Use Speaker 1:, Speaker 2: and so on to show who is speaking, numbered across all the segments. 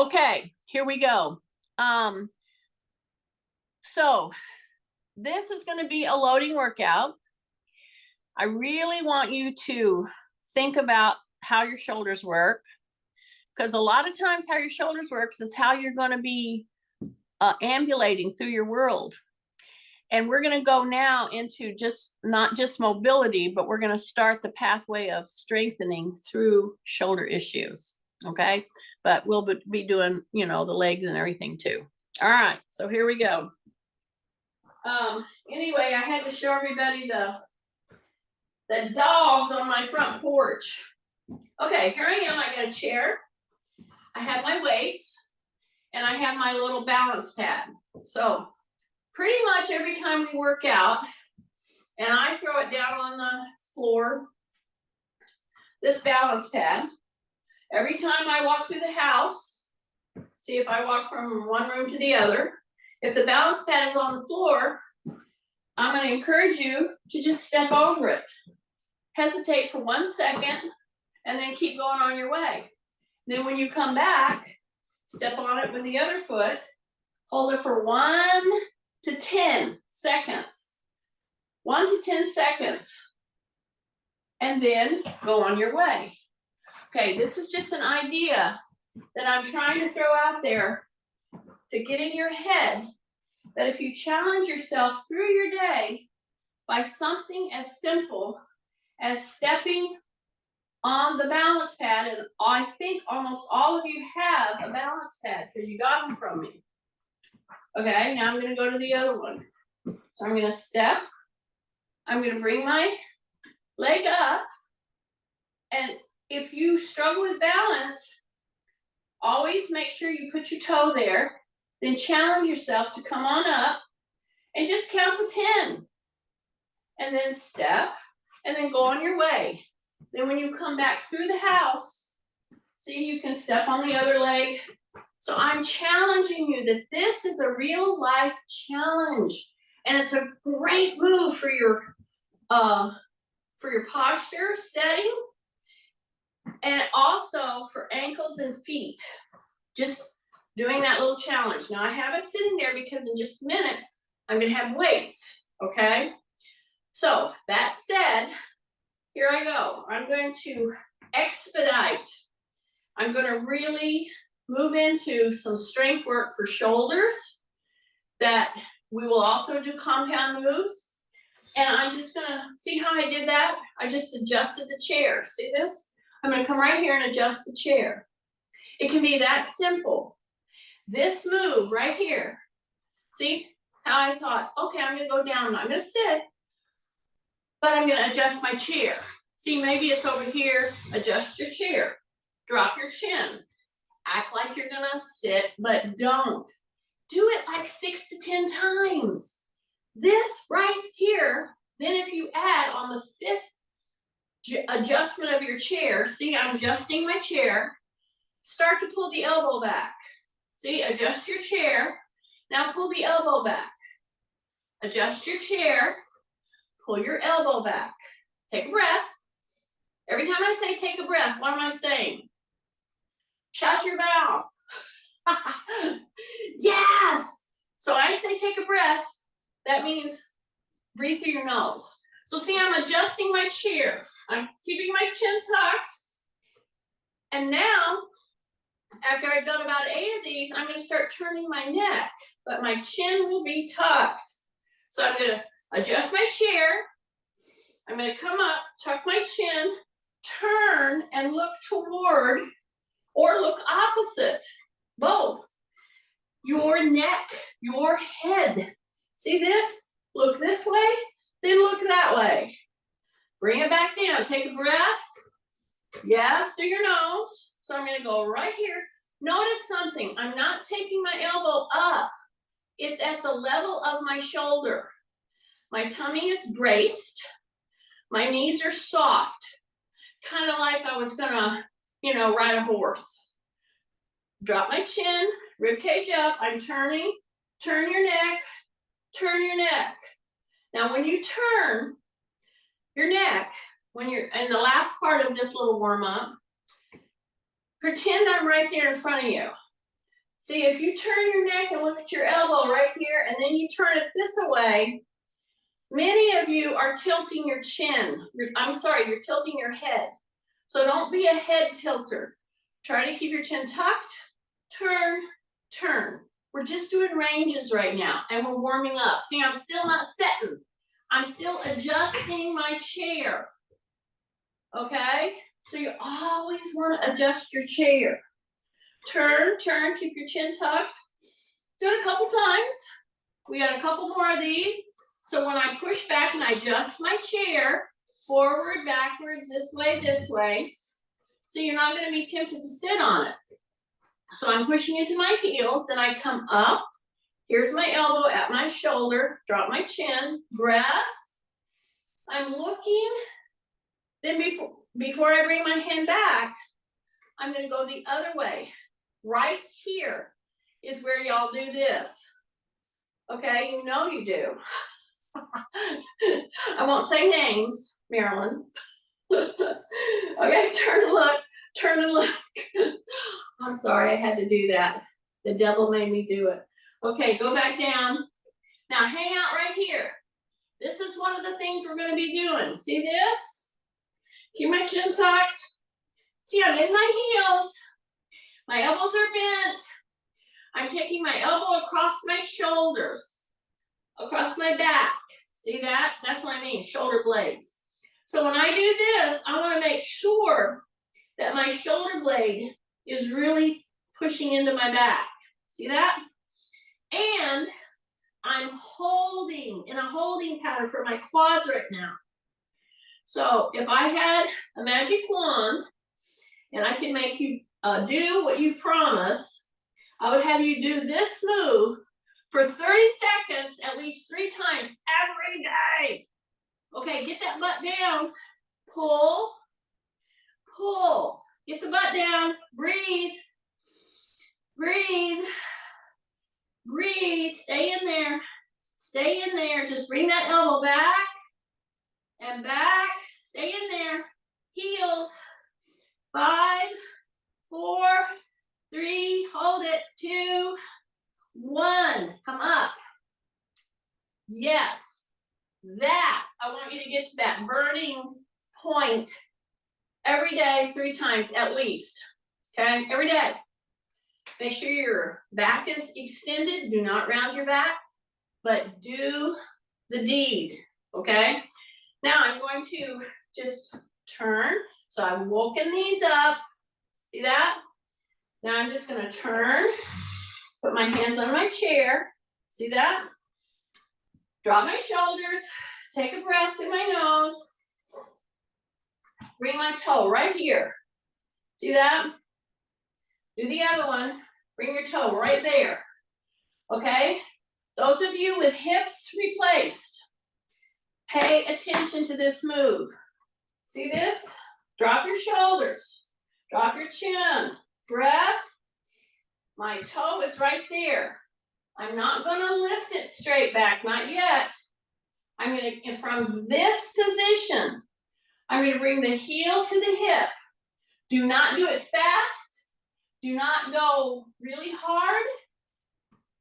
Speaker 1: Okay, here we go. So this is going to be a loading workout. I really want you to think about how your shoulders work, because a lot of times how your shoulders works is how you're going to be ambulating through your world. And we're going to go now into not just mobility, but we're going to start the pathway of strengthening through shoulder issues. Okay, but we'll be doing, the legs and everything too. All right, so here we go. Anyway, I had to show everybody the dogs on my front porch. Okay, here I am. I got a chair. I have my weights, and I have my little balance pad. So pretty much every time we work out, and I throw it down on the floor, this balance pad, every time I walk through the house, see if I walk from one room to the other, if the balance pad is on the floor, I'm going to encourage you to just step over it. Hesitate for 1 second, and then keep going on your way. Then when you come back, step on it with the other foot, hold it for 1 to 10 seconds. 1 to 10 seconds. And then go on your way. Okay, this is just an idea that I'm trying to throw out there to get in your head that if you challenge yourself through your day by something as simple as stepping on the balance pad, and I think almost all of you have a balance pad because you got them from me. Okay, now I'm going to go to the other one. So I'm going to step. I'm going to bring my leg up. And if you struggle with balance, always make sure you put your toe there. Then challenge yourself to come on up and just count to 10. And then step and then go on your way. Then when you come back through the house, see, you can step on the other leg. So I'm challenging you that this is a real life challenge. And it's a great move for your posture setting, and also for ankles and feet. Just doing that little challenge. Now I have it sitting there because in just a minute, I'm going to have weights, okay? So that said, here I go. I'm going to expedite. I'm going to really move into some strength work for shoulders that we will also do compound moves. And I'm just going to see how I did that. I just adjusted the chair. See this? I'm going to come right here and adjust the chair. It can be that simple. This move right here. See how I thought, okay, I'm going to go down. I'm not going to sit, but I'm going to adjust my chair. See, maybe it's over here. Adjust your chair. Drop your chin. Act like you're going to sit, but don't. Do it like 6 to 10 times. This right here, then if you add on the 5th adjustment of your chair, see, I'm adjusting my chair. Start to pull the elbow back. See, adjust your chair. Now pull the elbow back. Adjust your chair. Pull your elbow back. Take a breath. Every time I say take a breath, what am I saying? Shut your mouth. Yes! So I say take a breath. That means breathe through your nose. So see, I'm adjusting my chair. I'm keeping my chin tucked. And now, after I've done about 8 of these, I'm going to start turning my neck, but my chin will be tucked. So I'm going to adjust my chair. I'm going to come up, tuck my chin, turn and look toward or look opposite, both. Your neck, your head. See this? Look this way, then look that way. Bring it back down. Take a breath. Yes, through your nose. So I'm going to go right here. Notice something. I'm not taking my elbow up. It's at the level of my shoulder. My tummy is braced. My knees are soft. Kind of like I was going to, ride a horse. Drop my chin, rib cage up. I'm turning. Turn your neck. Turn your neck. Now when you turn your neck, when you're in the last part of this little warm-up, pretend I'm right there in front of you. See, if you turn your neck and look at your elbow right here, and then you turn it this way, many of you are tilting your chin. You're tilting your head. So don't be a head tilter. Try to keep your chin tucked, turn, turn. We're just doing ranges right now, and we're warming up. See, I'm still not setting. I'm still adjusting my chair, okay? So you always want to adjust your chair. Turn, turn, keep your chin tucked. Do it a couple times. We got a couple more of these. So when I push back and I adjust my chair, forward, backward, this way, so you're not going to be tempted to sit on it. So I'm pushing into my heels, then I come up. Here's my elbow at my shoulder, drop my chin, breath. I'm looking. Then before I bring my hand back, I'm going to go the other way. Right here is where y'all do this. Okay, you know you do. I won't say names, Marilyn. Okay, turn and look, turn and look. I'm sorry, I had to do that. The devil made me do it. Okay, go back down. Now hang out right here. This is one of the things we're going to be doing. See this? Keep my chin tucked. See, I'm in my heels. My elbows are bent. I'm taking my elbow across my shoulders, across my back. See that? That's what I mean, shoulder blades. So when I do this, I want to make sure that my shoulder blade is really pushing into my back. See that? And I'm holding in a holding pattern for my quads right now. So if I had a magic wand and I can make you do what you promise, I would have you do this move for 30 seconds at least 3 times every day. Okay, get that butt down. Pull, pull. Get the butt down. Breathe. Breathe. Breathe. Stay in there. Stay in there. Just bring that elbow back and back. Stay in there. Heels. 5, 4, 3. Hold it. 2, 1. Come up. Yes. That. I want you to get to that burning point every day, 3 times at least. Okay? Every day. Make sure your back is extended. Do not round your back, but do the deed. Okay? Now I'm going to just turn. So I've woken these up. See that? Now I'm just going to turn. Put my hands on my chair. See that? Drop my shoulders. Take a breath through my nose. Bring my toe right here. See that? Do the other one. Bring your toe right there. Okay? Those of you with hips replaced, pay attention to this move. See this? Drop your shoulders. Drop your chin. Breath. My toe is right there. I'm not going to lift it straight back, not yet. I'm going to, from this position, I'm going to bring the heel to the hip. Do not do it fast. Do not go really hard.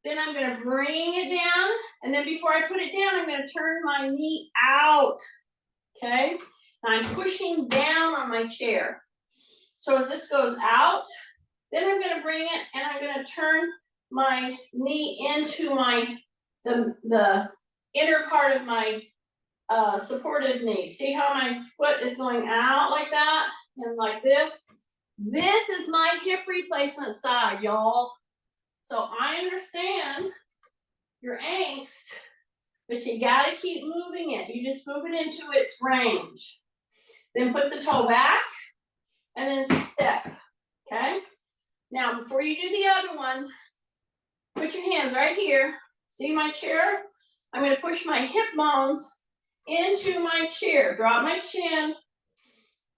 Speaker 1: Then I'm going to bring it down. And then before I put it down, I'm going to turn my knee out. Okay? Now I'm pushing down on my chair. So as this goes out, then I'm going to bring it and I'm going to turn my knee into the inner part of my supported knee. See how my foot is going out like that and like this? This is my hip replacement side, y'all. So I understand your angst, but you gotta keep moving it. You just move it into its range. Then put the toe back and then step, okay? Now, before you do the other one, put your hands right here. See my chair? I'm gonna push my hip bones into my chair. Drop my chin.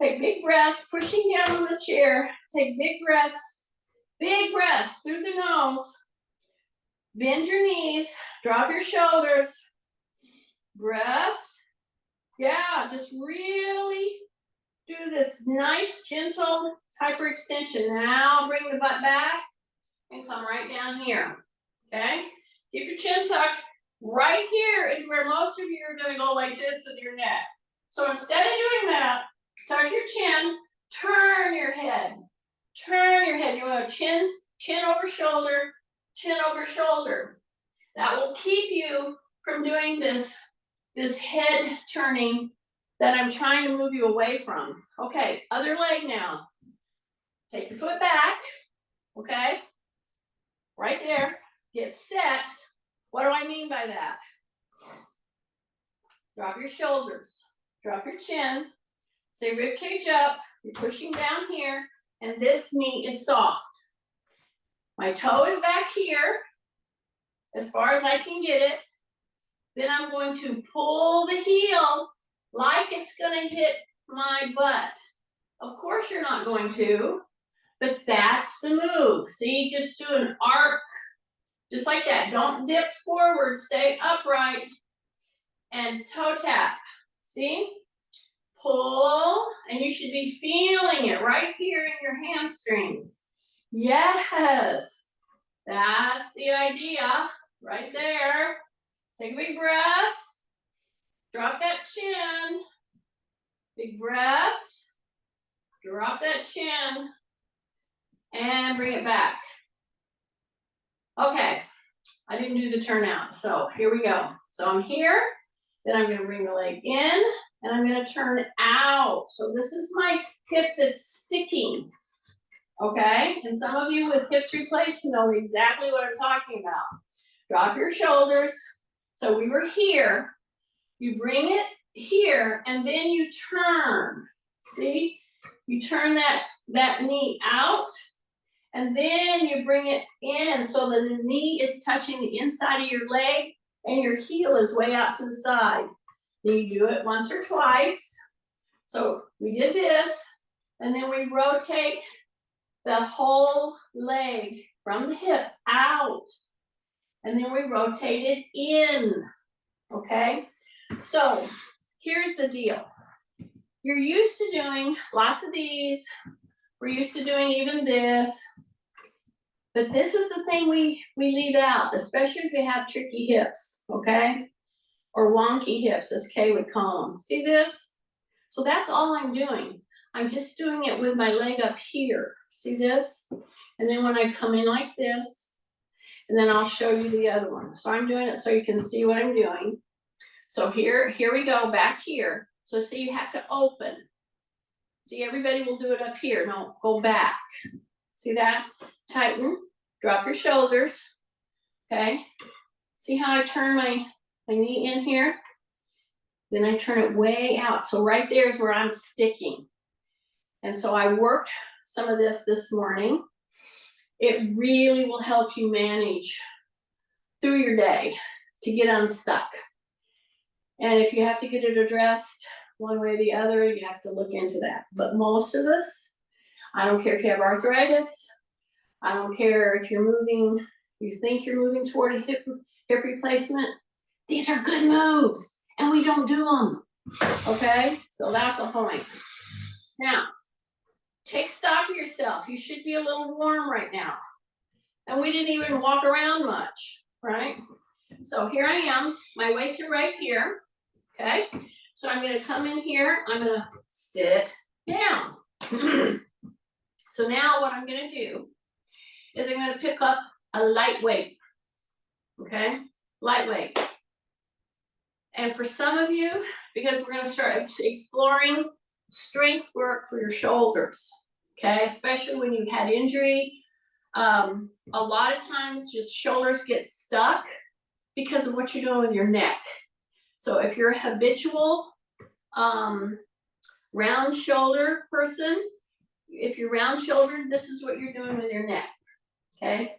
Speaker 1: Take big breaths, pushing down on the chair. Take big breaths through the nose. Bend your knees, drop your shoulders. Breath. Yeah, just really do this nice, gentle hyperextension. Now bring the butt back and come right down here, okay? Keep your chin tucked. Right here is where most of you are gonna go like this with your neck. So instead of doing that, tuck your chin, turn your head. Turn your head. You want to chin over shoulder, chin over shoulder. That will keep you from doing this head turning that I'm trying to move you away from. Okay, other leg now. Take your foot back, okay? Right there, get set. What do I mean by that? Drop your shoulders, drop your chin, say rib cage up, you're pushing down here, and this knee is soft. My toe is back here, as far as I can get it. Then I'm going to pull the heel like it's gonna hit my butt. Of course you're not going to, but that's the move. See, just do an arc, just like that. Don't dip forward, stay upright, and toe tap. See? Pull, and you should be feeling it right here in your hamstrings. Yes, that's the idea, right there. Take a big breath, drop that chin, big breath, drop that chin, and bring it back. Okay, I didn't do the turnout, so here we go. So I'm here, then I'm gonna bring the leg in, and I'm gonna turn out. So this is my hip that's sticking, okay? And some of you with hips replaced know exactly what I'm talking about. Drop your shoulders. So we were here, you bring it here, and then you turn. See? You turn that knee out, and then you bring it in so that the knee is touching the inside of your leg, and your heel is way out to the side. Then you do it once or twice. So we did this, and then we rotate the whole leg from the hip out, and then we rotate it in, okay? So here's the deal. You're used to doing lots of these. We're used to doing even this. But this is the thing we leave out, especially if you have tricky hips, okay? Or wonky hips, as Kay would call them. See this? So that's all I'm doing. I'm just doing it with my leg up here. See this? And then when I come in like this, and then I'll show you the other one. So I'm doing it so you can see what I'm doing. So here we go, back here. So see, you have to open. See, everybody will do it up here. No, go back. See that? Tighten, drop your shoulders, okay? See how I turn my knee in here? Then I turn it way out. So right there is where I'm sticking. And so I worked some of this morning. It really will help you manage through your day to get unstuck. And if you have to get it addressed one way or the other, you have to look into that. But most of us, I don't care if you have arthritis, I don't care if you're moving, you think you're moving toward a hip replacement, these are good moves, and we don't do them, okay? So that's the point. Now, take stock of yourself. You should be a little warm right now. And we didn't even walk around much, right? So here I am, my weights are right here, okay? So I'm gonna come in here, I'm gonna sit down. So now what I'm gonna do is I'm gonna pick up a light weight, okay? Lightweight. And for some of you, because we're gonna start exploring strength work for your shoulders, okay? Especially when you've had injury. A lot of times just shoulders get stuck because of what you're doing with your neck. So if you're a habitual round shoulder person, if you're round shouldered, this is what you're doing with your neck, okay?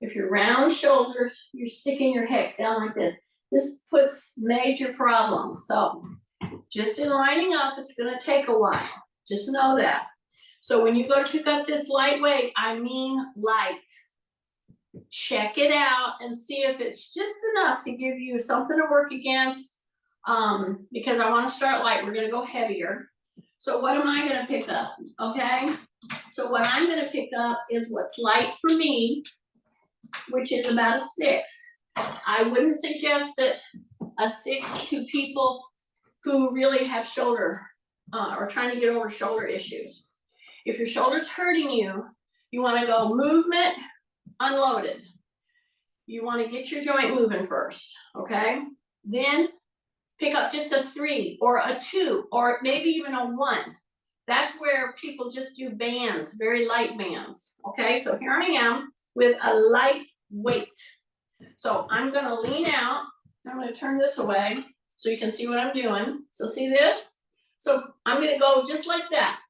Speaker 1: If you're round shoulders, you're sticking your head down like this. This puts major problems. So just in lining up, it's gonna take a while. Just know that. So when you go to pick up this light weight, I mean light. Check it out and see if it's just enough to give you something to work against, because I want to start light. We're going to go heavier. So what am I going to pick up? Okay, So what I'm gonna pick up is what's light for me, which is about a 6. I wouldn't suggest it a 6 to people who really have shoulder or trying to get over shoulder issues. If your shoulder's hurting you, you wanna go movement, unloaded. You wanna get your joint moving first, okay? Then pick up just a 3 or a 2 or maybe even a 1. That's where people just do bands, very light bands, okay? So here I am with a light weight. So I'm gonna lean out, I'm gonna turn this away so you can see what I'm doing. So see this? So I'm gonna go just like that.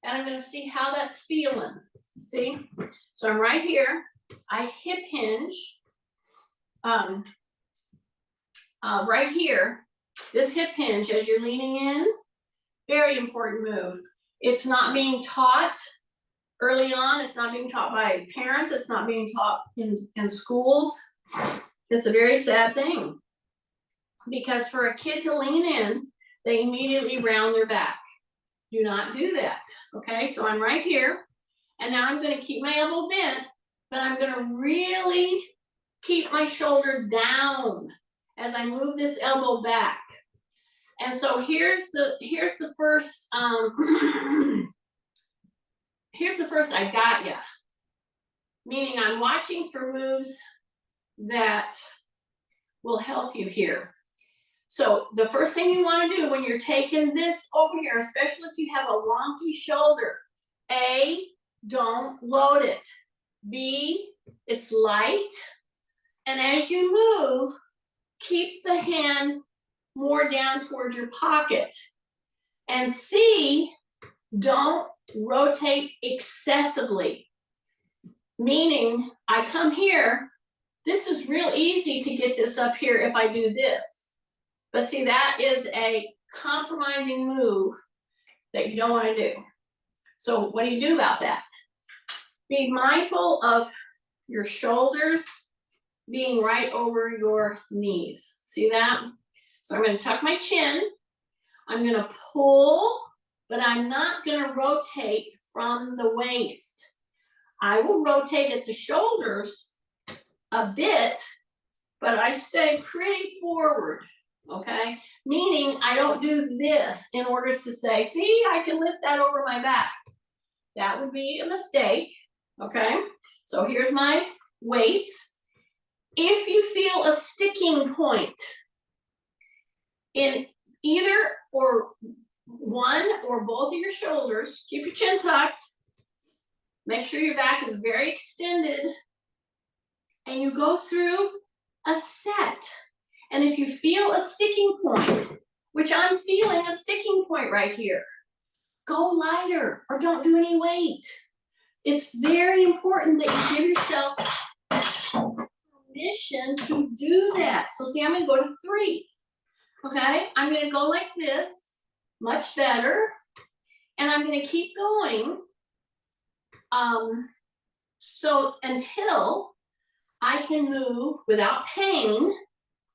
Speaker 1: And I'm gonna see how that's feeling, see? So I'm right here, I hip hinge, right here, this hip hinge as you're leaning in, very important move. It's not being taught early on, it's not being taught by parents, it's not being taught in schools. It's a very sad thing. Because for a kid to lean in, they immediately round their back. Do not do that, okay? So I'm right here, and now I'm gonna keep my elbow bent, but I'm gonna really keep my shoulder down as I move this elbow back. And so here's the first, here's the first I got ya. Meaning I'm watching for moves that will help you here. So the first thing you wanna do when you're taking this over here, especially if you have a wonky shoulder, A, don't load it. B, it's light. And as you move, keep the hand more down towards your pocket. And C, don't rotate excessively. Meaning, I come here, this is real easy to get this up here if I do this. But see, that is a compromising move that you don't want to do. So what do you do about that? Be mindful of your shoulders being right over your knees. See that? So I'm going to tuck my chin. I'm going to pull, but I'm not going to rotate from the waist. I will rotate at the shoulders a bit, but I stay pretty forward. Okay, meaning I don't do this in order to say, see, I can lift that over my back. That would be a mistake, okay? So here's my weights. If you feel a sticking point in either or one or both of your shoulders, keep your chin tucked, make sure your back is very extended, and you go through a set. And if you feel a sticking point, which I'm feeling a sticking point right here, go lighter or don't do any weight. It's very important that you give yourself permission to do that. So see, I'm gonna go to 3, okay? I'm gonna go like this, much better. And I'm gonna keep going so until I can move without pain.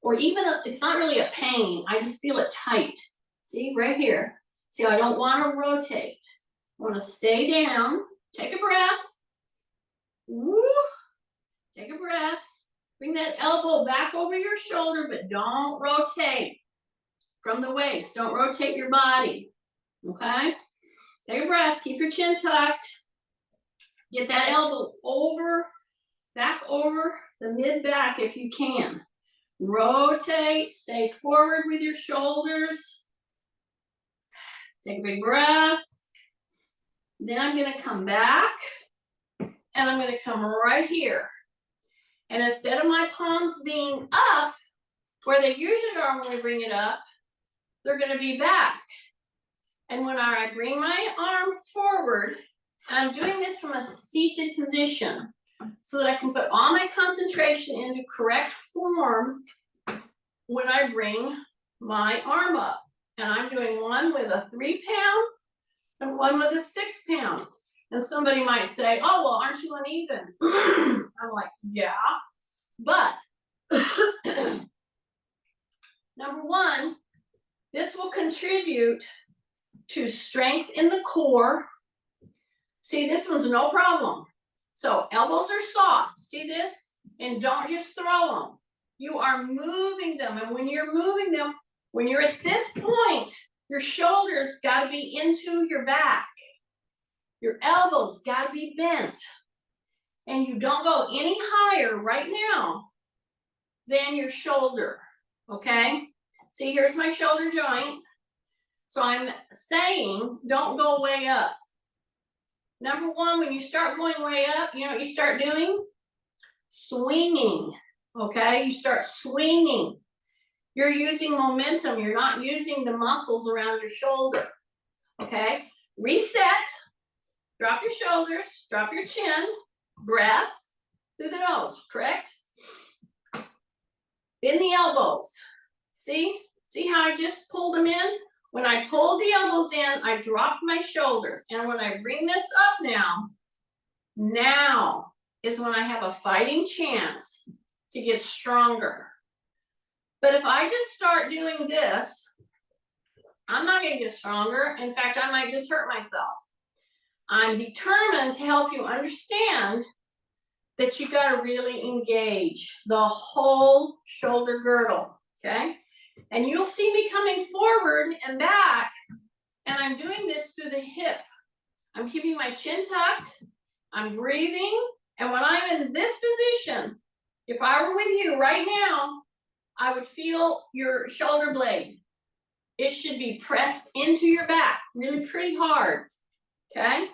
Speaker 1: Or even, it's not really a pain, I just feel it tight. See, right here. See, I don't wanna rotate. I wanna stay down, take a breath. Woo, take a breath. Bring that elbow back over your shoulder, but don't rotate from the waist. Don't rotate your body, okay? Take a breath, keep your chin tucked. Get that elbow over, back over the mid-back if you can. Rotate, stay forward with your shoulders. Take a big breath. Then I'm gonna come back and I'm gonna come right here. And instead of my palms being up, where they usually are when we bring it up, they're gonna be back. And when I bring my arm forward, and I'm doing this from a seated position, so that I can put all my concentration into correct form when I bring my arm up. And I'm doing one with a 3-pound and one with a 6-pound. And somebody might say, oh, well, aren't you uneven? I'm like, yeah, but number one, this will contribute to strength in the core, See, this one's no problem. So elbows are soft, see this? And don't just throw them. You are moving them, and when you're moving them, when you're at this point, your shoulders gotta be into your back. Your elbows gotta be bent. And you don't go any higher right now than your shoulder, okay? See, here's my shoulder joint. So I'm saying, don't go way up. Number one, when you start going way up, you know what you start doing? Swinging, okay? You start swinging. You're using momentum. You're not using the muscles around your shoulder, okay? Reset, drop your shoulders, drop your chin, breath through the nose, correct? Bend the elbows. See how I just pulled them in? When I pulled the elbows in, I dropped my shoulders. And when I bring this up now is when I have a fighting chance to get stronger. But if I just start doing this, I'm not gonna get stronger. In fact, I might just hurt myself. I'm determined to help you understand that you gotta really engage the whole shoulder girdle, okay? And you'll see me coming forward and back, and I'm doing this through the hip. I'm keeping my chin tucked, I'm breathing, and when I'm in this position, if I were with you right now, I would feel your shoulder blade. It should be pressed into your back, really pretty hard, okay?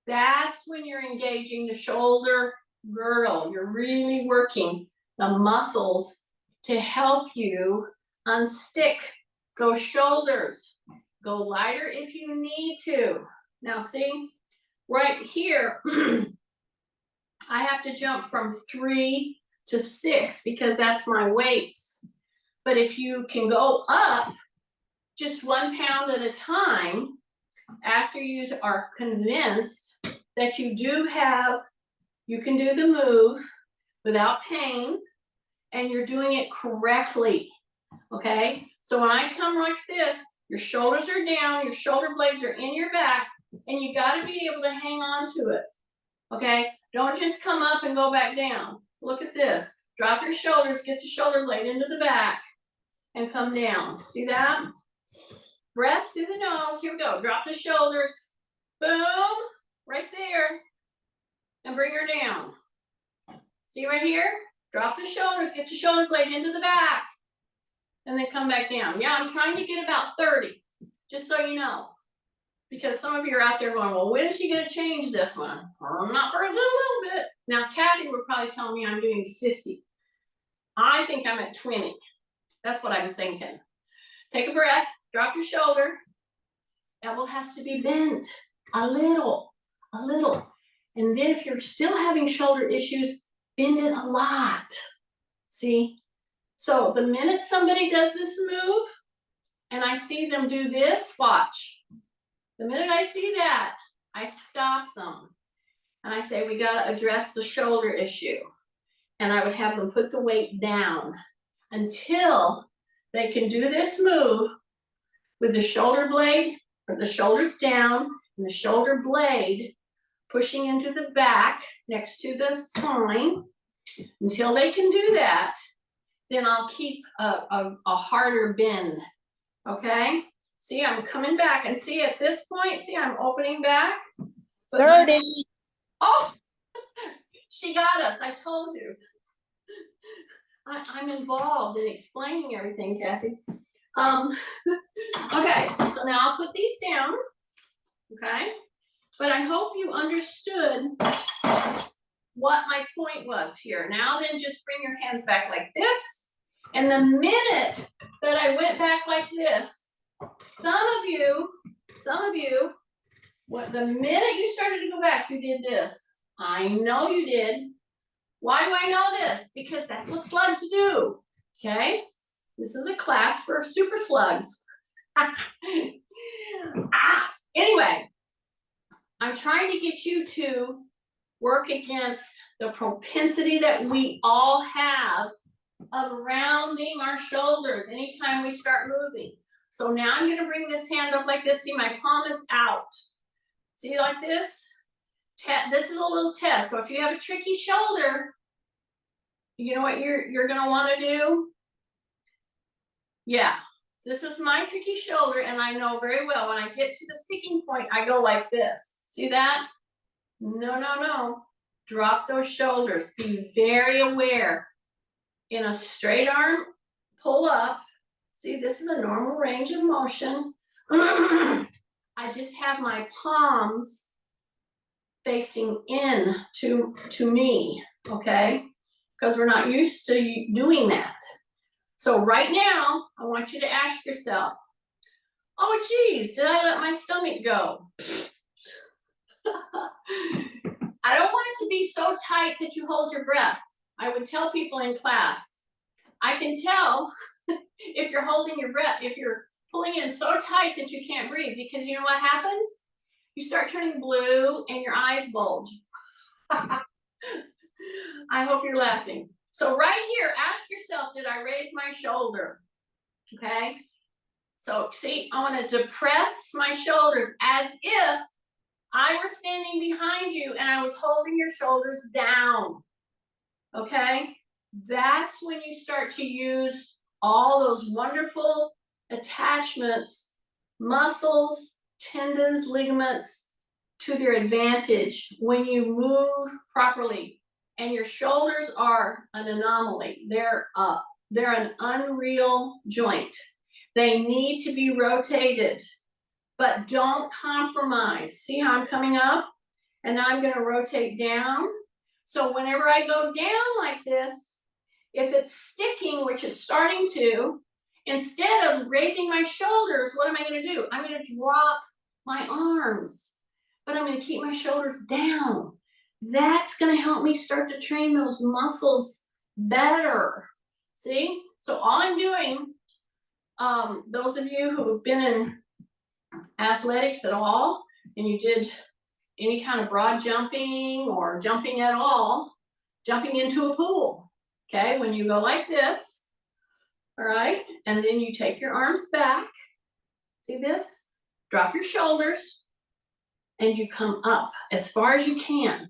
Speaker 1: That's when you're engaging the shoulder girdle. You're really working the muscles to help you unstick those shoulders. Go lighter if you need to. Now see, right here, I have to jump from 3 to 6 because that's my weights. But if you can go up just 1 pound at a time, after you are convinced that you can do the move without pain, and you're doing it correctly, okay? So when I come like this, your shoulders are down, your shoulder blades are in your back, and you gotta be able to hang on to it, okay? Don't just come up and go back down. Look at this. Drop your shoulders, get the shoulder blade into the back, and come down. See that? Breath through the nose. Here we go. Drop the shoulders. Boom. Right there. And bring her down. See right here? Drop the shoulders. Get your shoulder blade into the back. And then come back down. Yeah, I'm trying to get about 30. Just so you know. Because some of you are out there going, well, when is she going to change this one? Not for a little bit. Now, Kathy would probably tell me I'm doing 50. I think I'm at 20. That's what I'm thinking. Take a breath. Drop your shoulder. Elbow has to be bent a little. And then if you're still having shoulder issues, bend it a lot. See? So the minute somebody does this move and I see them do this, watch. The minute I see that, I stop them. And I say, we got to address the shoulder issue. And I would have them put the weight down until they can do this move with the shoulder blade, or the shoulders down, and the shoulder blade pushing into the back next to the spine. Until they can do that, then I'll keep a harder bend, okay? See, I'm coming back, and see at this point, see, I'm opening back.
Speaker 2: 30.
Speaker 1: Oh, she got us, I told you. I'm involved in explaining everything, Kathy. Okay, so now I'll put these down, okay? But I hope you understood what my point was here. Now then, just bring your hands back like this. And the minute that I went back like this, some of you, the minute you started to go back, you did this. I know you did. Why do I know this? Because that's what slugs do, okay? This is a class for super slugs. Anyway, I'm trying to get you to work against the propensity that we all have of rounding our shoulders anytime we start moving. So now I'm going to bring this hand up like this. See, my palm is out. See, like this? This is a little test. So if you have a tricky shoulder, you know what you're gonna wanna do? Yeah, this is my tricky shoulder, and I know very well when I get to the sticking point, I go like this. See that? No, no, no. Drop those shoulders. Be very aware. In a straight arm pull up, see, this is a normal range of motion. I just have my palms facing in to me, okay? Because we're not used to doing that. So right now, I want you to ask yourself, oh geez, did I let my stomach go? I don't want it to be so tight that you hold your breath. I would tell people in class, I can tell if you're holding your breath, if you're pulling in so tight that you can't breathe, because you know what happens? You start turning blue and your eyes bulge. I hope you're laughing. So right here, ask yourself, did I raise my shoulder? Okay. So see, I want to depress my shoulders as if I were standing behind you and I was holding your shoulders down. Okay. That's when you start to use all those wonderful attachments, muscles, tendons, ligaments to their advantage when you move properly. And your shoulders are an anomaly. They're an unreal joint. They need to be rotated, but don't compromise. See how I'm coming up? And now I'm going to rotate down. So whenever I go down like this, if it's sticking, which it's starting to, instead of raising my shoulders, what am I going to do? I'm going to drop my arms, but I'm going to keep my shoulders down. That's going to help me start to train those muscles better. See? So all I'm doing, those of you who have been in athletics at all, and you did any kind of broad jumping or jumping at all, jumping into a pool, okay? When you go like this, all right? And then you take your arms back, see this? Drop your shoulders, and you come up as far as you can.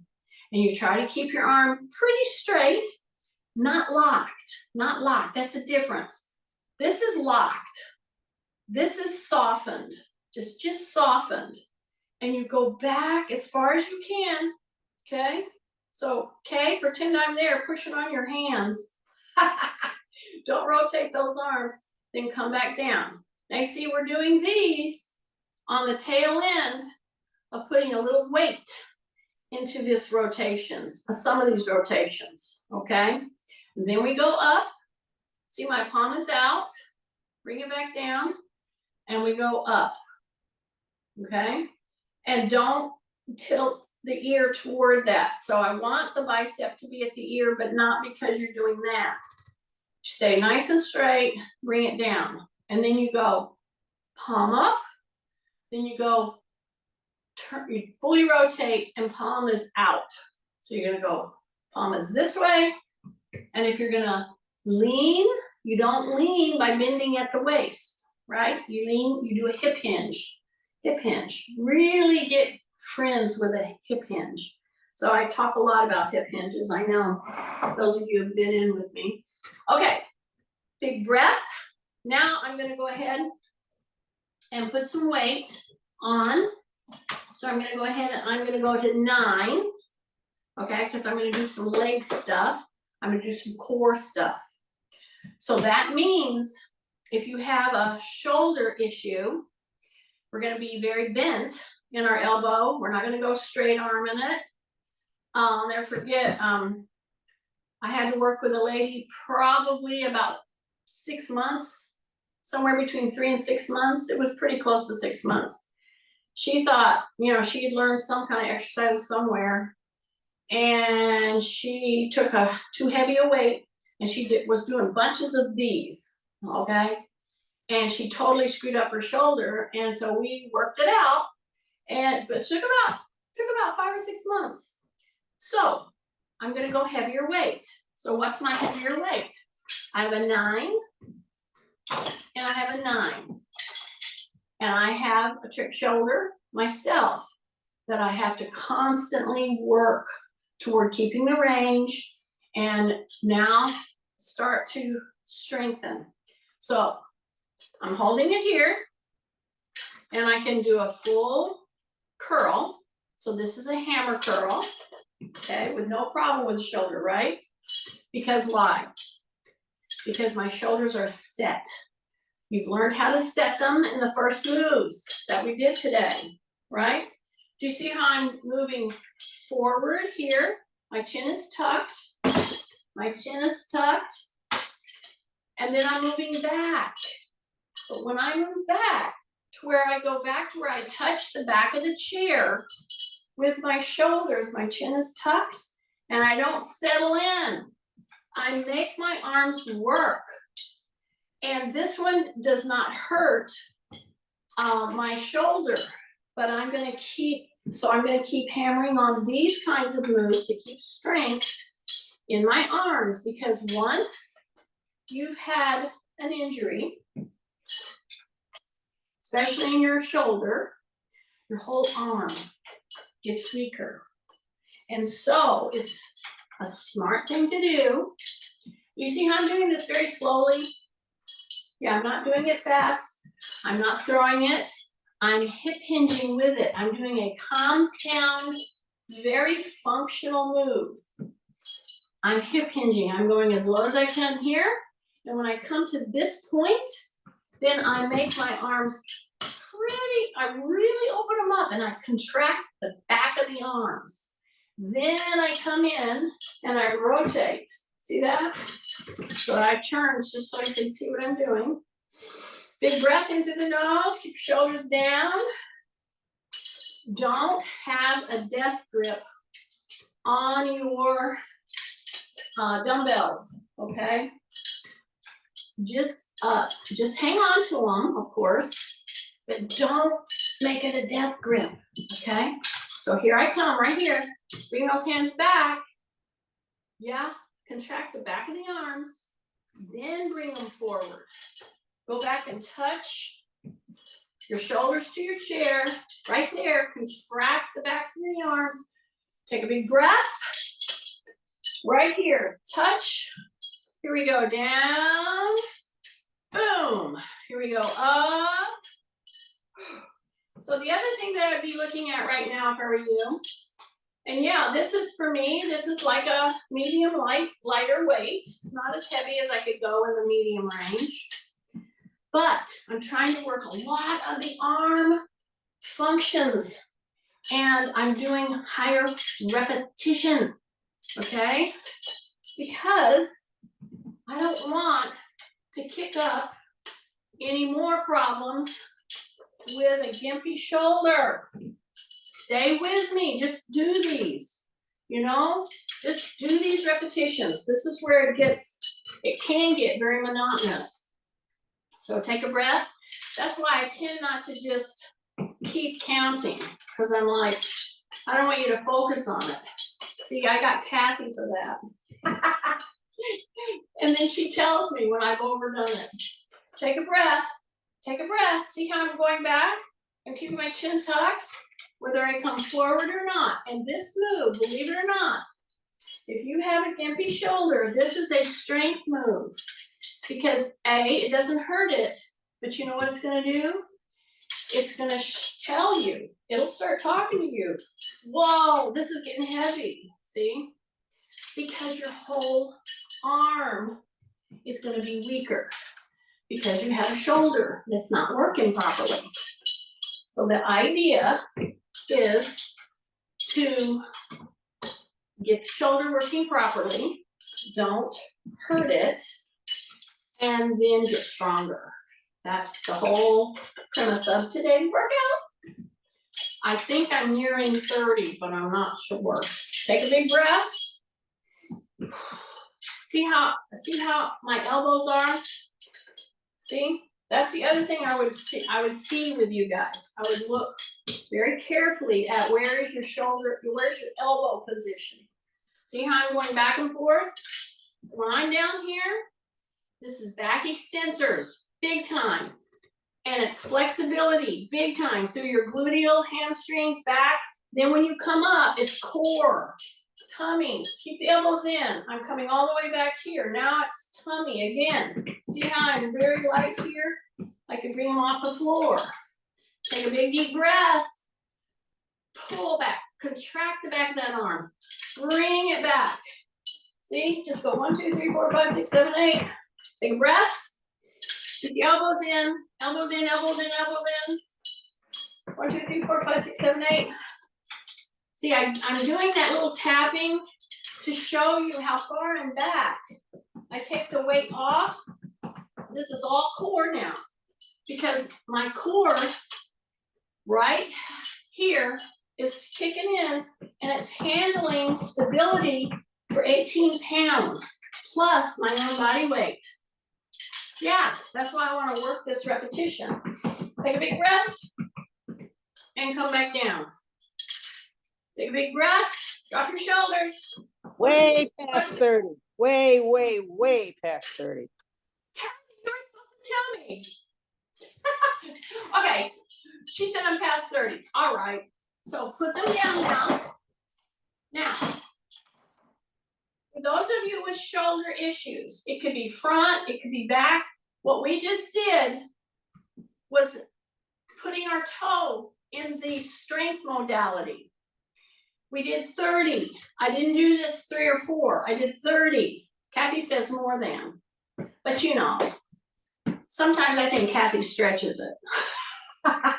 Speaker 1: And you try to keep your arm pretty straight, not locked, not locked. That's the difference. This is locked. This is softened, just softened. And you go back as far as you can, okay? So, okay, pretend I'm there, pushing on your hands. Don't rotate those arms, then come back down. Now you see we're doing these on the tail end of putting a little weight into this rotations, some of these rotations, okay? And then we go up, see my palm is out, bring it back down, and we go up, okay? And don't tilt the ear toward that. So I want the bicep to be at the ear, but not because you're doing that. Stay nice and straight, bring it down. And then you go palm up, then you go, you fully rotate and palm is out. So you're gonna go, palm is this way. And if you're gonna lean, you don't lean by bending at the waist, right? You lean, you do a hip hinge. Hip hinge. Really get friends with a hip hinge. So I talk a lot about hip hinges. I know those of you have been in with me. Okay, big breath. Now I'm going to go ahead and put some weight on. So I'm going to go ahead and I'm going to go to 9. Okay, because I'm going to do some leg stuff. I'm going to do some core stuff. So that means if you have a shoulder issue, we're going to be very bent in our elbow. We're not going to go straight arm in it. I'll never forget, I had to work with a lady probably about 6 months, somewhere between 3 and 6 months. It was pretty close to 6 months. She thought, you know, she had learned some kind of exercise somewhere, and she took too heavy a weight, and she was doing bunches of these, okay? And she totally screwed up her shoulder, and so we worked it out, but it took about 5 or 6 months. So I'm going to go heavier weight. So what's my heavier weight? I have a 9, and I have a 9, and I have a trick shoulder myself. that I have to constantly work toward keeping the range and now start to strengthen. So I'm holding it here and I can do a full curl. So this is a hammer curl, okay, with no problem with the shoulder, right? Because why? Because my shoulders are set. You've learned how to set them in the first moves that we did today, right? Do you see how I'm moving forward here? My chin is tucked. My chin is tucked. And then I'm moving back. But when I move back to where I go back to where I touch the back of the chair with my shoulders, my chin is tucked, and I don't settle in. I make my arms work. And this one does not hurt my shoulder, but I'm gonna keep hammering on these kinds of moves to keep strength in my arms, because once you've had an injury, especially in your shoulder, your whole arm gets weaker. And so it's a smart thing to do. You see how I'm doing this very slowly? Yeah, I'm not doing it fast. I'm not throwing it. I'm hip hinging with it. I'm doing a compound, very functional move. I'm hip hinging. I'm going as low as I can here. And when I come to this point, then I make my arms I really open them up and I contract the back of the arms. Then I come in and I rotate. See that? So I turn just so you can see what I'm doing. Big breath into the nose, keep shoulders down. Don't have a death grip on your dumbbells, okay? Just hang on to them, of course, but don't make it a death grip, okay? So here I come, right here. Bring those hands back. Yeah, contract the back of the arms, then bring them forward. Go back and touch your shoulders to your chair, right there. Contract the backs of the arms. Take a big breath. Right here, touch. Here we go, down. Boom. Here we go, up. So the other thing that I'd be looking at right now if I were you, and yeah, this is for me, this is like a medium lighter weight. It's not as heavy as I could go in the medium range. But I'm trying to work a lot of the arm functions. And I'm doing higher repetition, okay? Because I don't want to kick up any more problems with a gimpy shoulder. Stay with me, just do these, you know? Just do these repetitions. This is where it can get very monotonous. So take a breath. That's why I tend not to just keep counting, because I'm like, I don't want you to focus on it. See, I got Kathy for that. And then she tells me when I've overdone it. Take a breath. Take a breath. See how I'm going back? I'm keeping my chin tucked, whether I come forward or not. And this move, believe it or not, if you have a gimpy shoulder, this is a strength move. Because A, it doesn't hurt it, but you know what it's gonna do? It's gonna tell you, it'll start talking to you. Whoa, this is getting heavy, see? Because your whole arm is gonna be weaker because you have a shoulder that's not working properly. So the idea is to get the shoulder working properly, don't hurt it, and then get stronger. That's the whole premise of today's workout. I think I'm nearing 30, but I'm not sure. Take a big breath. See how my elbows are? See? That's the other thing I would see with you guys. I would look very carefully at where is your shoulder, where's your elbow position. See how I'm going back and forth? When I'm down here, this is back extensors, big time. And it's flexibility, big time, through your gluteal hamstrings back Then when you come up, it's core, tummy, keep the elbows in. I'm coming all the way back here. Now it's tummy again. See how I'm very light here? I can bring them off the floor. Take a big deep breath. Pull back, contract the back of that arm. Bring it back. See, just go 1, 2, 3, 4, 5, 6, 7, 8. Take a breath. Keep the elbows in, elbows in, elbows in, elbows in. 1, 2, 3, 4, 5, 6, 7, 8. See, I'm doing that little tapping to show you how far I'm back. I take the weight off. This is all core now because my core right here is kicking in and it's handling stability for 18 pounds plus my own body weight. Yeah, that's why I want to work this repetition. Take a big breath and come back down. Take a big breath, drop your shoulders.
Speaker 2: Way past 30. Way past 30.
Speaker 1: You were supposed to tell me. Okay, she said I'm past 30. All right, so put them down now. Now, for those of you with shoulder issues, it could be front, it could be back. What we just did was putting our toe in the strength modality. We did 30. I didn't do just 3 or 4. I did 30. Kathy says more than. But you know, sometimes I think Kathy stretches it. I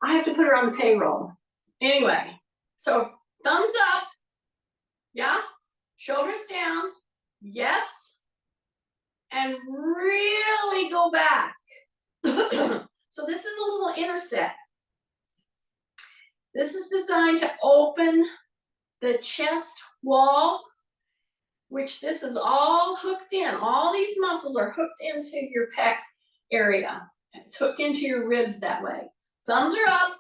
Speaker 1: have to put her on the payroll. Anyway, so thumbs up. Yeah. Shoulders down. Yes. And really go back. So this is a little interset. This is designed to open the chest wall, which this is all hooked in. All these muscles are hooked into your pec area. It's hooked into your ribs that way. Thumbs are up.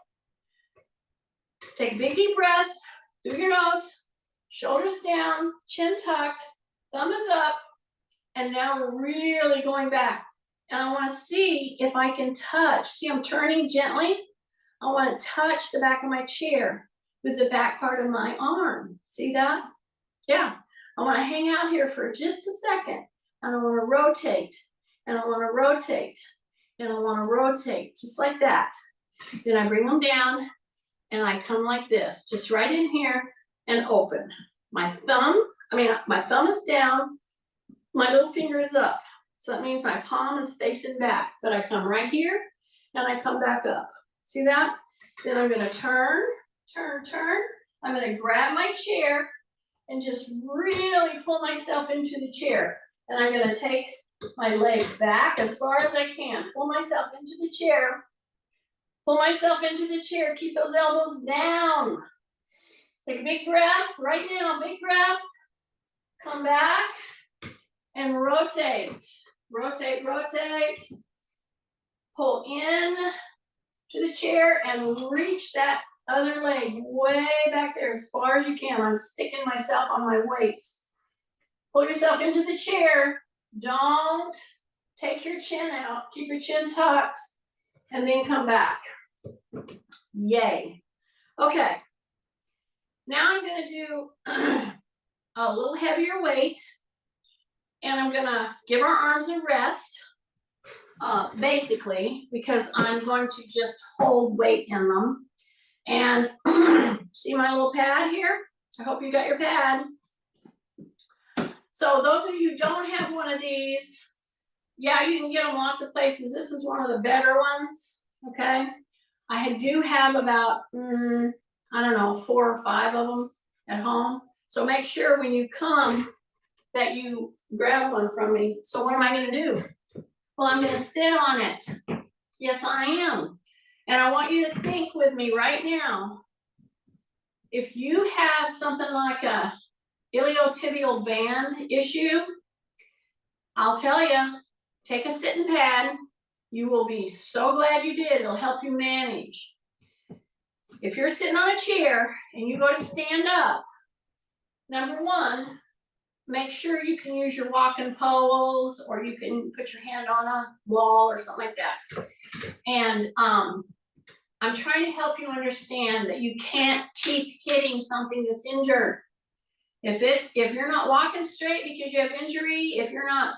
Speaker 1: Take a big deep breath through your nose, shoulders down, chin tucked, thumb is up, and now we're really going back. And I want to see if I can touch. See, I'm turning gently. I want to touch the back of my chair with the back part of my arm. See that? Yeah. I want to hang out here for just a second. And I want to rotate. And I want to rotate. And I want to rotate. Just like that. Then I bring them down. And I come like this. Just right in here. And open. My thumb is down. My little finger is up. So that means my palm is facing back. But I come right here. And I come back up. See that? Then I'm gonna turn. I'm gonna grab my chair and just really pull myself into the chair. And I'm gonna take my leg back as far as I can. Pull myself into the chair. Pull myself into the chair. Keep those elbows down. Take a big breath right now. Big breath. Come back and rotate. Rotate, rotate. Pull in to the chair and reach that other leg way back there as far as you can. I'm sticking myself on my weights. Pull yourself into the chair. Don't take your chin out. Keep your chin tucked and then come back. Yay. Okay. Now I'm going to do a little heavier weight and I'm going to give our arms a rest. Basically, because I'm going to just hold weight in them. And see my little pad here? I hope you got your pad. So those of you who don't have one of these, yeah, you can get them lots of places. This is one of the better ones, okay? I do have about, I don't know, 4 or 5 of them at home. So make sure when you come that you grab one from me. So what am I gonna do? Well, I'm gonna sit on it. Yes, I am. And I want you to think with me right now. If you have something like a iliotibial band issue, I'll tell you, take a sitting pad. You will be so glad you did. It'll help you manage. If you're sitting on a chair and you go to stand up, number 1, make sure you can use your walking poles or you can put your hand on a wall or something like that. And I'm trying to help you understand that you can't keep hitting something that's injured. If you're not walking straight because you have injury, if you're not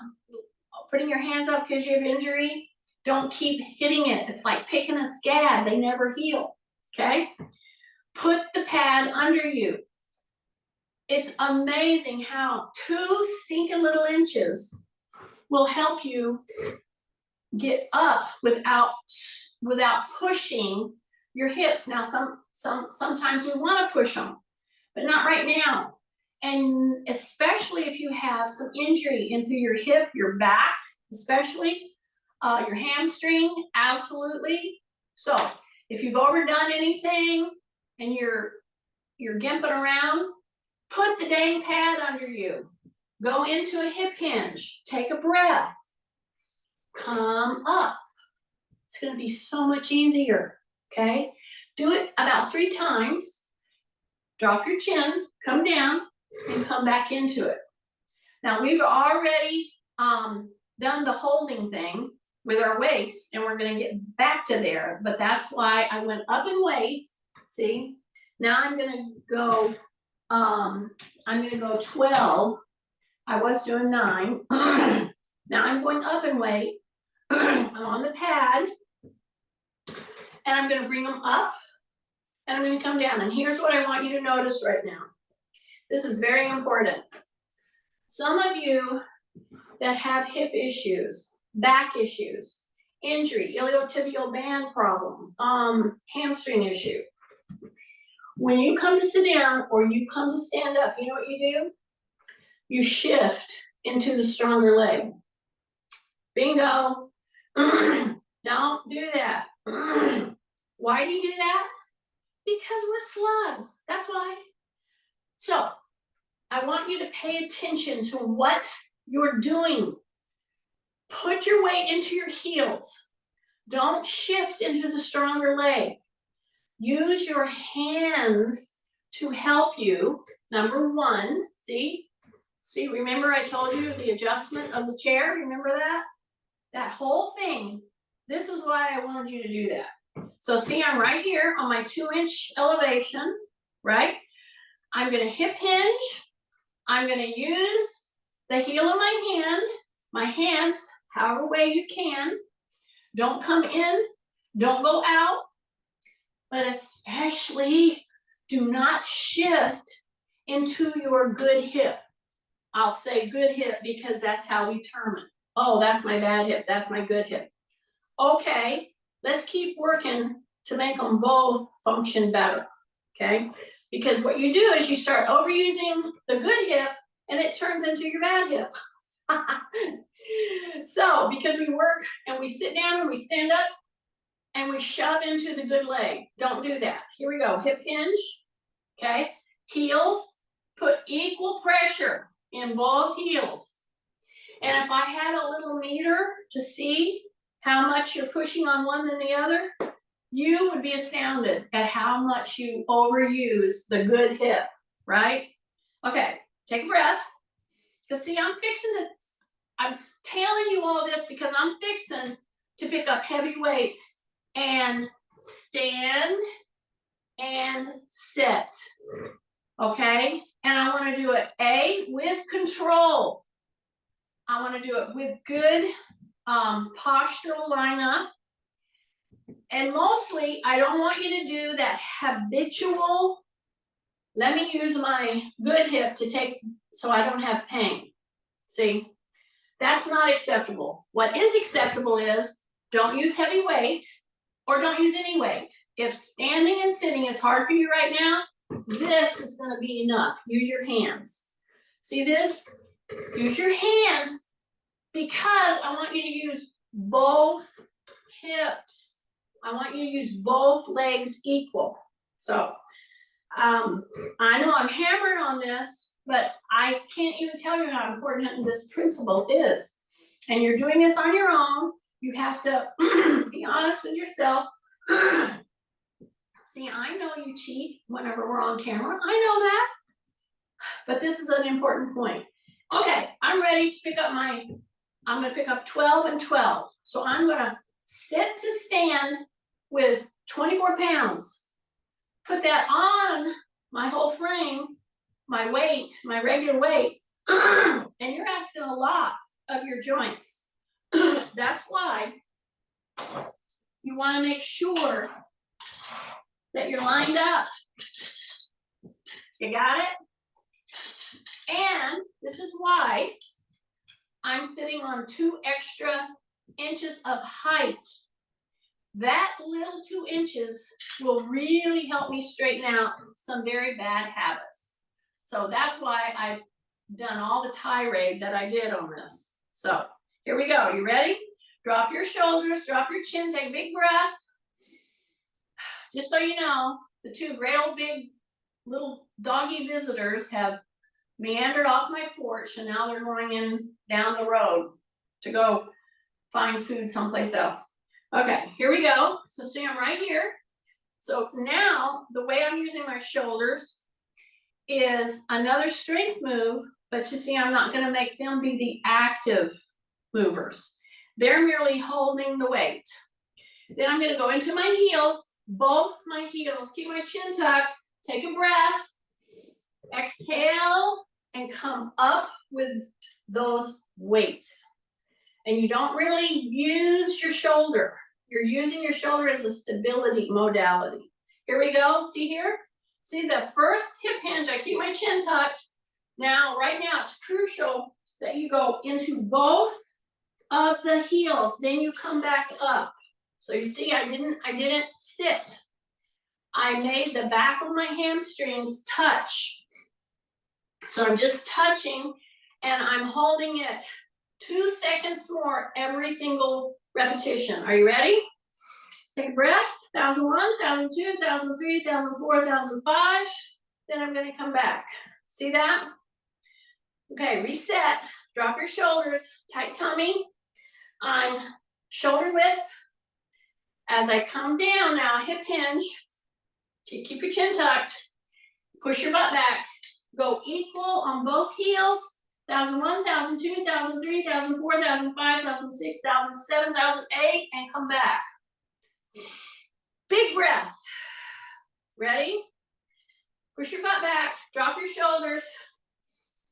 Speaker 1: putting your hands up because you have injury, don't keep hitting it. It's like picking a scab, they never heal, okay? Put the pad under you. It's amazing how 2 stinking little inches will help you get up without pushing your hips. Now, sometimes we want to push them, but not right now. And especially if you have some injury into your hip, your back, especially your hamstring, absolutely. So if you've overdone anything and you're gimping around, put the dang pad under you. Go into a hip hinge, take a breath, come up. It's gonna be so much easier, okay? Do it about 3 times. Drop your chin, come down, and come back into it. Now we've already done the holding thing with our weights, and we're gonna get back to there, but that's why I went up in weight, see? Now I'm gonna go 12. I was doing 9. Now I'm going up in weight. I'm on the pad, and I'm gonna bring them up, and I'm gonna come down. And here's what I want you to notice right now. This is very important. Some of you that have hip issues, back issues, injury, iliotibial band problem, hamstring issue. When you come to sit down or you come to stand up, you know what you do? You shift into the stronger leg. Bingo. Don't do that. Why do you do that? Because we're slugs. That's why. So I want you to pay attention to what you're doing. Put your weight into your heels. Don't shift into the stronger leg. Use your hands to help you. Number 1, see, remember I told you the adjustment of the chair? Remember that? That whole thing. This is why I wanted you to do that. So see, I'm right here on my 2-inch elevation, right? I'm gonna hip hinge. I'm gonna use the heel of my hands, however way you can. Don't come in, don't go out, but especially do not shift into your good hip. I'll say good hip because that's how we term it. Oh, that's my bad hip, that's my good hip. Okay, let's keep working to make them both function better, okay? Because what you do is you start overusing the good hip and it turns into your bad hip. So, because we work and we sit down and we stand up and we shove into the good leg. Don't do that. Here we go, hip hinge, okay? Heels, put equal pressure in both heels. And if I had a little meter to see how much you're pushing on one than the other, you would be astounded at how much you overuse the good hip, right? Okay, take a breath. Because see, I'm telling you all this because I'm fixing to pick up heavy weights and stand and sit, okay? And I wanna do it, with control. I wanna do it with good postural lineup. And mostly, I don't want you to do that habitual, let me use my good hip to take, so I don't have pain. See, that's not acceptable. What is acceptable is, don't use heavy weight, or don't use any weight. If standing and sitting is hard for you right now, this is gonna be enough. Use your hands. See this? Use your hands, because I want you to use both hips. I want you to use both legs equal. So, I know I'm hammering on this, but I can't even tell you how important this principle is. And you're doing this on your own. You have to be honest with yourself. See, I know you cheat whenever we're on camera. I know that. But this is an important point. Okay, I'm ready to pick up I'm gonna pick up 12 and 12. So I'm gonna sit to stand with 24 pounds. Put that on my whole frame, my weight, my regular weight, and you're asking a lot of your joints. That's why you want to make sure that you're lined up. You got it? And this is why I'm sitting on 2 extra inches of height. That little 2 inches will really help me straighten out some very bad habits. So that's why I've done all the tirade that I did on this. So here we go. You ready? Drop your shoulders, drop your chin, take a big breath. Just so you know, the 2 great old big little doggy visitors have meandered off my porch, and now they're going in down the road to go find food someplace else. Okay, here we go. So see, I'm right here. So now the way I'm using my shoulders is another strength move, but you see, I'm not going to make them be the active movers. They're merely holding the weight. Then I'm going to go into my heels, both my heels, keep my chin tucked, take a breath, exhale, and come up with those weights. And you don't really use your shoulder. You're using your shoulder as a stability modality. Here we go, see here? See the first hip hinge, I keep my chin tucked. Now, right now, it's crucial that you go into both of the heels, then you come back up. So you see, I didn't sit. I made the back of my hamstrings touch. So I'm just touching and I'm holding it 2 seconds more every single repetition. Are you ready? Take a breath. 1001, 1002, 1003, 1004, 1005. Then I'm going to come back. See that? Okay, reset. Drop your shoulders, tight tummy. I'm shoulder width. As I come down now, hip hinge. Keep your chin tucked. Push your butt back. Go equal on both heels. 1001, 1002, 1003, 1004, 1005, 1006, 1007, 1008, and come back. Big breath. Ready? Push your butt back. Drop your shoulders.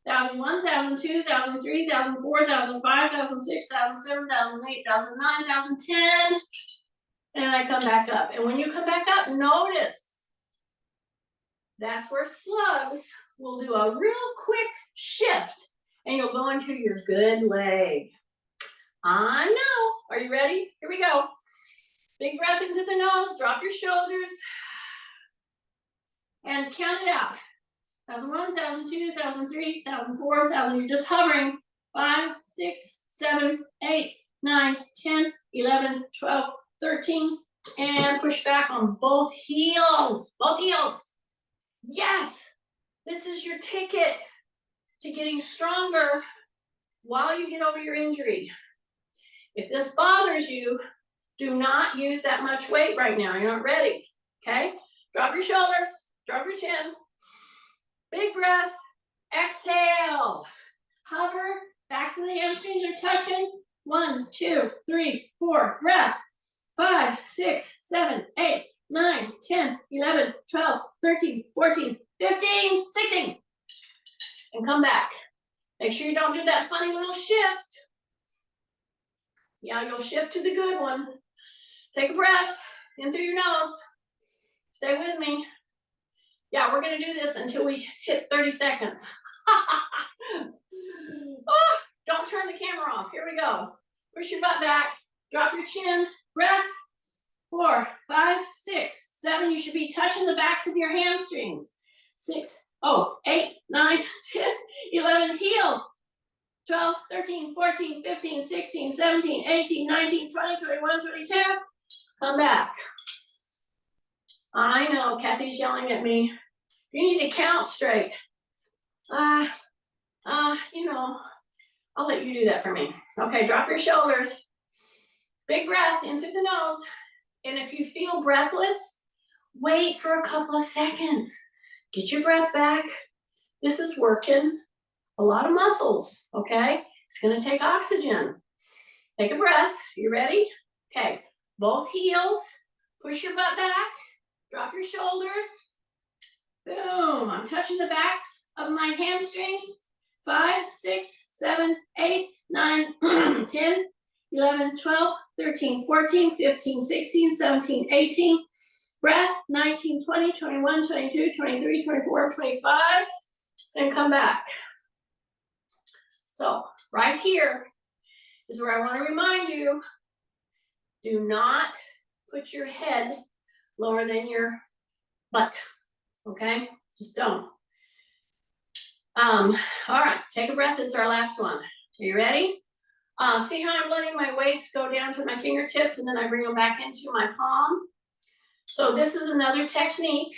Speaker 1: 1001, 1002, 1003, 1004, 1005, 1006, 1007, 1008, 1009, 1010. And I come back up. And when you come back up, notice that's where slugs will do a real quick shift and you'll go into your good leg. I know. Are you ready? Here we go. Big breath into the nose. Drop your shoulders. And count it out. 1001, 1002, 1003, 1004, 1000. You're just hovering. 5, 6, 7, 8, 9, 10, 11, 12, 13. And push back on both heels. Both heels. Yes. This is your ticket to getting stronger while you get over your injury. If this bothers you, do not use that much weight right now. You're not ready. Okay? Drop your shoulders. Drop your chin. Big breath. Exhale. Hover. Backs of the hamstrings are touching. 1, 2, 3, 4. Breath. 5, 6, 7, 8, 9, 10, 11, 12, 13, 14, 15, 16. And come back. Make sure you don't do that funny little shift. Yeah, you'll shift to the good one. Take a breath in through your nose. Stay with me. Yeah, we're going to do this until we hit 30 seconds. Oh, don't turn the camera off. Here we go. Push your butt back. Drop your chin. Breath. 4, 5, 6, 7. You should be touching the backs of your hamstrings. 6, 8, 9, 10, 11. Heels. 12, 13, 14, 15, 16, 17, 18, 19, 20, 21, 22. Come back. I know, Kathy's yelling at me. You need to count straight. You know, I'll let you do that for me. Okay, drop your shoulders. Big breath in through the nose. And if you feel breathless, wait for a couple of seconds. Get your breath back. This is working a lot of muscles, okay? It's gonna take oxygen. Take a breath. You ready? Okay, both heels. Push your butt back, drop your shoulders. Boom, I'm touching the backs of my hamstrings. 5, 6, 7, 8, 9, 10, 11, 12, 13, 14, 15, 16, 17, 18. Breath, 19, 20, 21, 22, 23, 24, 25, and come back. So right here is where I want to remind you, do not put your head lower than your butt, okay? Just don't. All right, take a breath. This is our last one. Are you ready? See how I'm letting my weights go down to my fingertips and then I bring them back into my palm? So this is another technique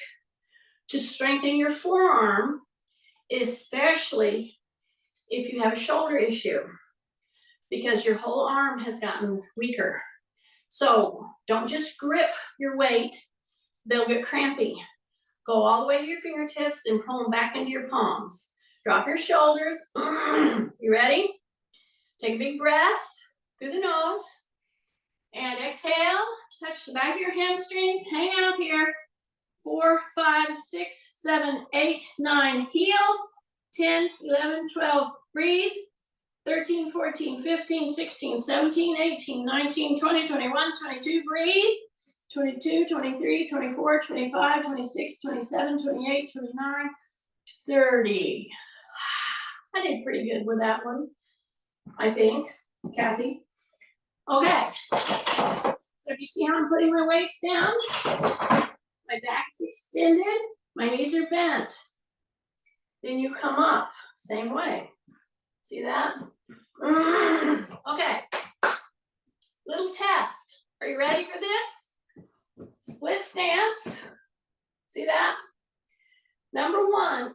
Speaker 1: to strengthen your forearm, especially if you have a shoulder issue, because your whole arm has gotten weaker. So don't just grip your weight, they'll get crampy. Go all the way to your fingertips, then pull them back into your palms. Drop your shoulders. You ready? Take a big breath through the nose. And exhale, touch the back of your hamstrings, hang out here. 4, 5, 6, 7, 8, 9, heels. 10, 11, 12, breathe. 13, 14, 15, 16, 17, 18, 19, 20, 21, 22, breathe. 22, 23, 24, 25, 26, 27, 28, 29, 30. I did pretty good with that one, I think, Kathy. Okay, so if you see how I'm putting my weights down, my back's extended, my knees are bent. Then you come up, same way. See that? Okay, little test. Are you ready for this? Split stance. See that? Number one,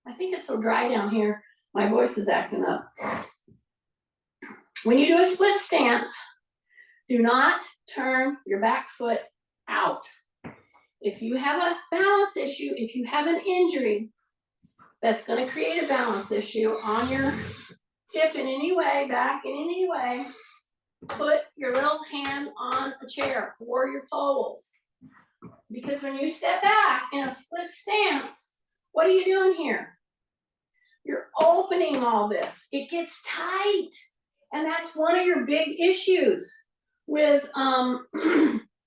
Speaker 1: I think it's so dry down here, my voice is acting up. When you do a split stance, do not turn your back foot out. If you have a balance issue, if you have an injury that's going to create a balance issue on your hip in any way, back in any way, put your little hand on a chair or your poles. Because when you step back in a split stance, what are you doing here? You're opening all this. It gets tight. And that's one of your big issues with,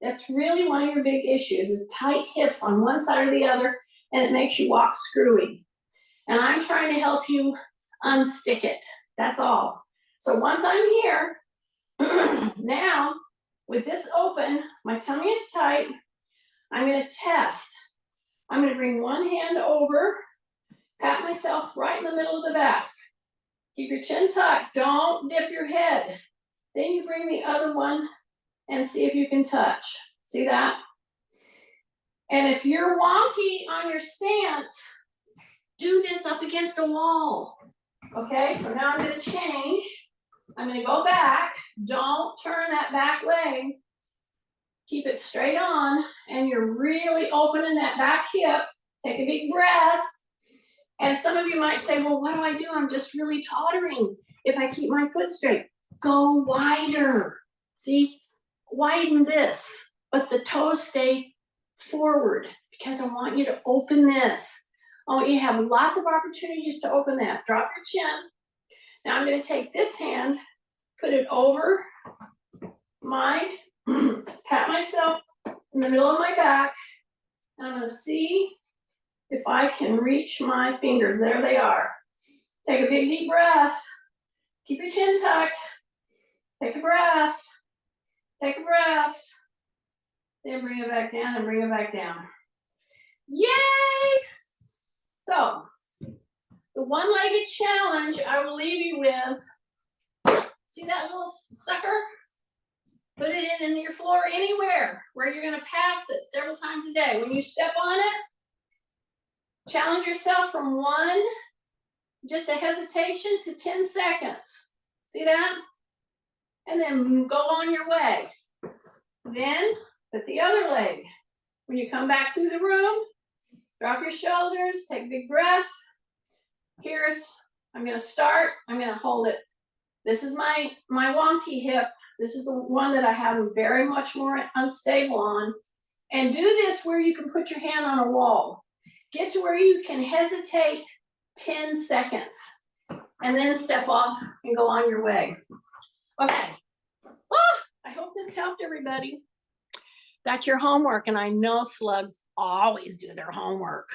Speaker 1: that's really one of your big issues is tight hips on one side or the other, and it makes you walk screwy. And I'm trying to help you unstick it. That's all. So once I'm here, now with this open, my tummy is tight. I'm going to test. I'm going to bring one hand over, pat myself right in the middle of the back. Keep your chin tucked. Don't dip your head. Then you bring the other one and see if you can touch. See that? And if you're wonky on your stance, do this up against a wall. Okay, so now I'm going to change. I'm going to go back. Don't turn that back leg. Keep it straight on, and you're really opening that back hip. Take a big breath. And some of you might say, well, what do? I'm just really tottering if I keep my foot straight. Go wider. See, widen this, but the toes stay forward because I want you to open this. I want you to have lots of opportunities to open that. Drop your chin. Now I'm going to take this hand, put it over my, pat myself in the middle of my back, and I'm going to see if I can reach my fingers. There they are. Take a big deep breath. Keep your chin tucked. Take a breath. Take a breath. Then bring it back down and bring it back down. Yay! So, the one-legged challenge I will leave you with. See that little sucker? Put it in your floor anywhere where you're going to pass it several times a day. When you step on it, challenge yourself from one, just a hesitation, to 10 seconds. See that? And then go on your way. Then put the other leg. When you come back through the room, drop your shoulders, take a big breath. I'm going to start, I'm going to hold it. This is my wonky hip. This is the one that I have very much more unstable on. And do this where you can put your hand on a wall. Get to where you can hesitate 10 seconds and then step off and go on your way. Okay. I hope this helped everybody. That's your homework, and I know slugs always do their homework.